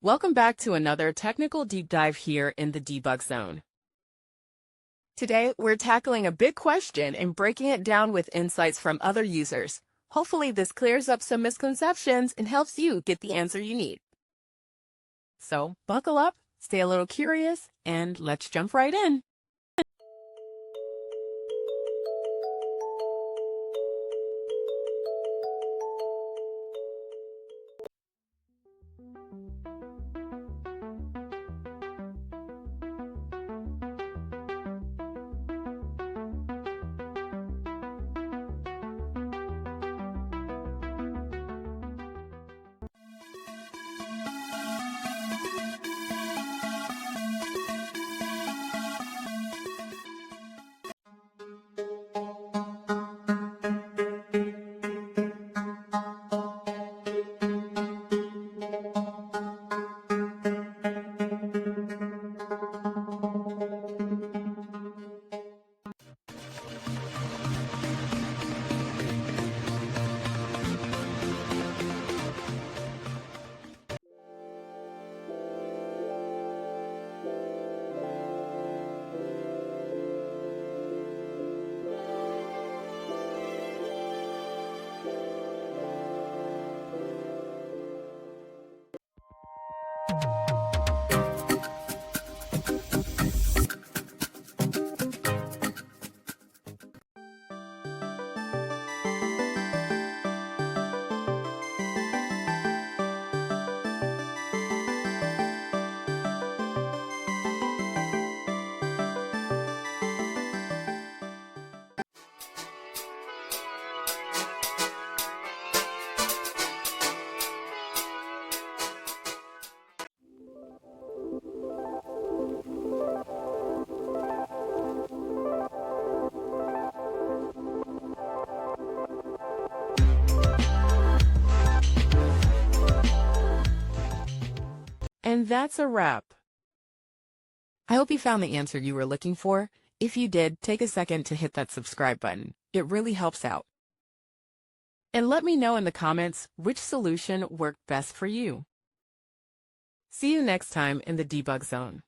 Welcome back to another technical deep dive here in the debug zone. Today, we're tackling a big question and breaking it down with insights from other users. Hopefully, this clears up some misconceptions and helps you get the answer you need. So, buckle up, stay a little curious, and let's jump right in. And that's a wrap. I hope you found the answer you were looking for. If you did, take a second to hit that subscribe button. It really helps out. And let me know in the comments which solution worked best for you. See you next time in the debug zone.